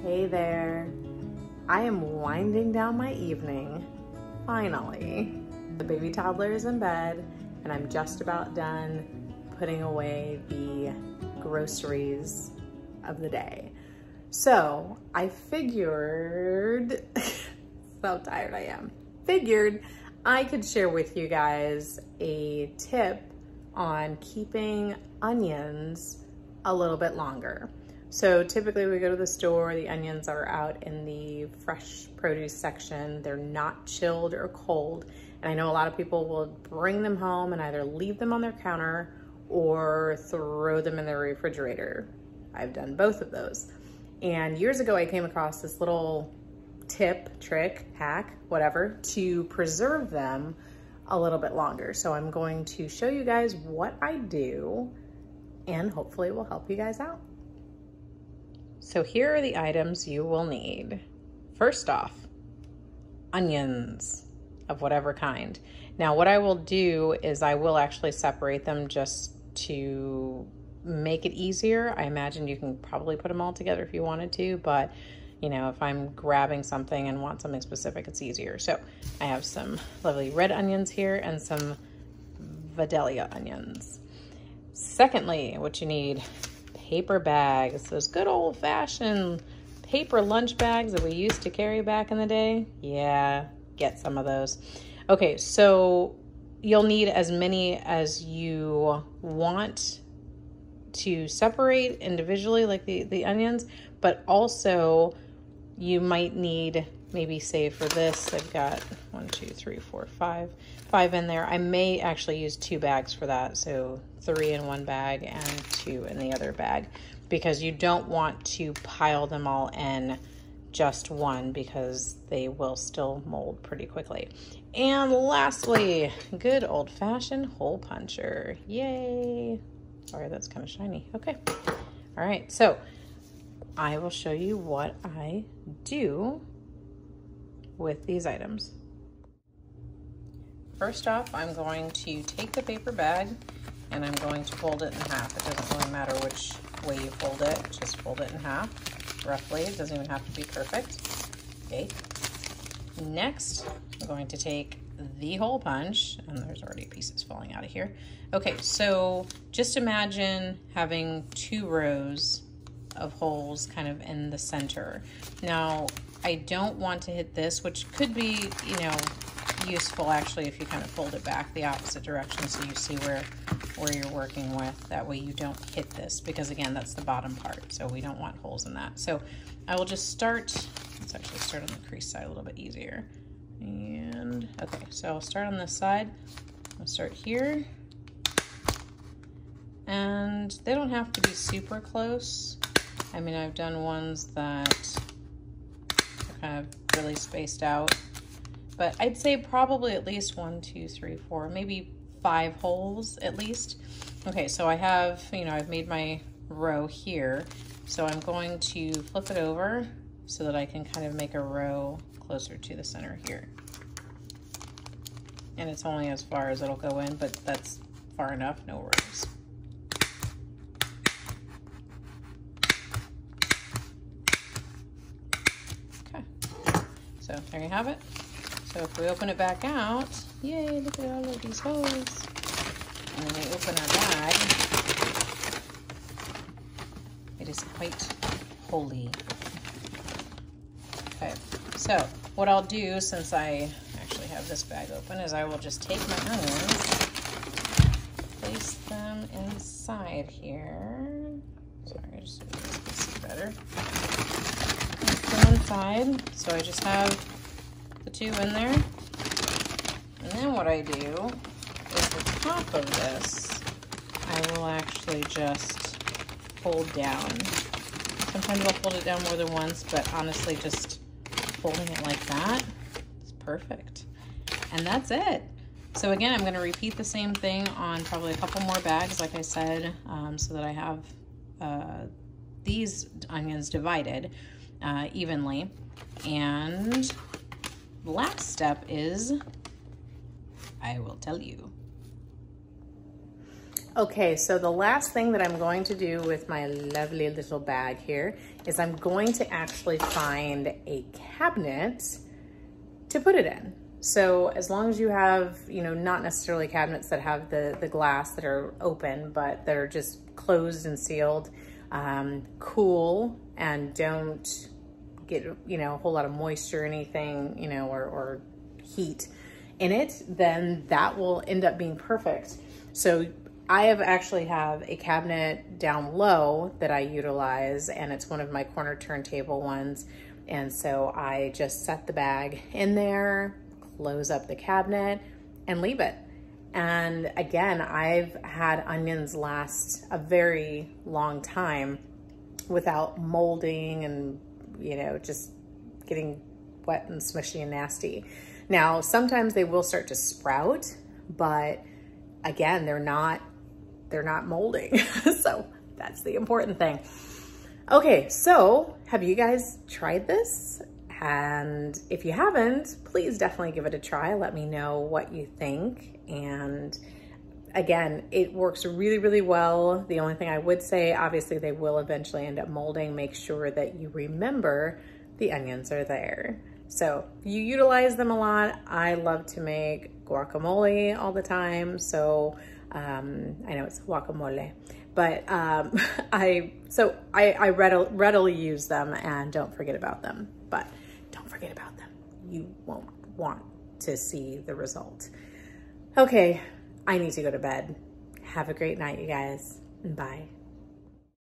Hey there. I am winding down my evening, finally. The baby toddler is in bed and I'm just about done putting away the groceries of the day. So I figured, so tired I am, figured I could share with you guys a tip on keeping onions a little bit longer. So typically we go to the store, the onions are out in the fresh produce section. They're not chilled or cold. And I know a lot of people will bring them home and either leave them on their counter or throw them in the refrigerator. I've done both of those. And years ago I came across this little tip, trick, hack, whatever, to preserve them a little bit longer. So I'm going to show you guys what I do and hopefully it will help you guys out. So here are the items you will need. First off, onions of whatever kind. Now what I will do is I will actually separate them just to make it easier. I imagine you can probably put them all together if you wanted to, but you know, if I'm grabbing something and want something specific, it's easier. So I have some lovely red onions here and some Vidalia onions. Secondly, what you need, paper bags, those good old-fashioned paper lunch bags that we used to carry back in the day. Yeah, get some of those. Okay, so you'll need as many as you want to separate individually, like the onions, but also you might need, maybe say for this, I've got 1, 2, 3, 4, 5 in there. I may actually use 2 bags for that. So 3 in one bag and 2 in the other bag, because you don't want to pile them all in just one because they will still mold pretty quickly. And lastly, good old-fashioned hole puncher. Yay. Sorry, that's kind of shiny. Okay. All right. So I will show you what I do with these items. First off, I'm going to take the paper bag and I'm going to fold it in half. It doesn't really matter which way you fold it, just fold it in half, roughly. It doesn't even have to be perfect. Okay. Next, I'm going to take the hole punch, and there's already pieces falling out of here. Okay, so just imagine having 2 rows of holes kind of in the center. Now, I don't want to hit this, which could be, you know, useful actually if you kind of fold it back the opposite direction so you see where you're working with. That way you don't hit this, because again, that's the bottom part, so we don't want holes in that. So I will just start, let's actually start on the crease side a little bit easier. And okay, so I'll start on this side. I'll start here. And they don't have to be super close. I mean, I've done ones that are kind of really spaced out, but I'd say probably at least 1, 2, 3, 4, maybe 5 holes at least. Okay, so I have, you know, I've made my row here. So I'm going to flip it over so that I can kind of make a row closer to the center here. And it's only as far as it'll go in, but that's far enough, no worries. Okay, so there you have it. So if we open it back out, yay, look at all of these holes. And then we open our bag, it is quite holy. Okay, so what I'll do, since I actually have this bag open, is I will just take my onions, place them inside here. Sorry, just so you guys can see better. Place them inside, so I just have the 2 in there. And then what I do is the top of this, I will actually just fold down. Sometimes I'll fold it down more than once, but honestly, just folding it like that is perfect. And that's it. So again, I'm going to repeat the same thing on probably a couple more bags, like I said, so that I have these onions divided evenly. And the last step is, I will tell you. Okay, so the last thing that I'm going to do with my lovely little bag here is I'm going to actually find a cabinet to put it in. So as long as you have, you know, not necessarily cabinets that have the glass that are open, but that are just closed and sealed, cool, and don't get, you know, a whole lot of moisture or anything, you know, or heat in it, then that will end up being perfect. So I actually have a cabinet down low that I utilize, and it's one of my corner turntable ones. And so I just set the bag in there, close up the cabinet, and leave it. And again, I've had onions last a very long time without molding and, you know, just getting wet and smushy and nasty. Now, sometimes they will start to sprout, but again, they're not molding. So that's the important thing. Okay, so have you guys tried this? And if you haven't, please definitely give it a try. Let me know what you think. And again, it works really, really well. The only thing I would say, obviously they will eventually end up molding. Make sure that you remember the onions are there. So you utilize them a lot. I love to make guacamole all the time. So I know it's guacamole, but I readily use them, and don't forget about them. But don't forget about them. You won't want to see the result. Okay, I need to go to bed. Have a great night, you guys. Bye.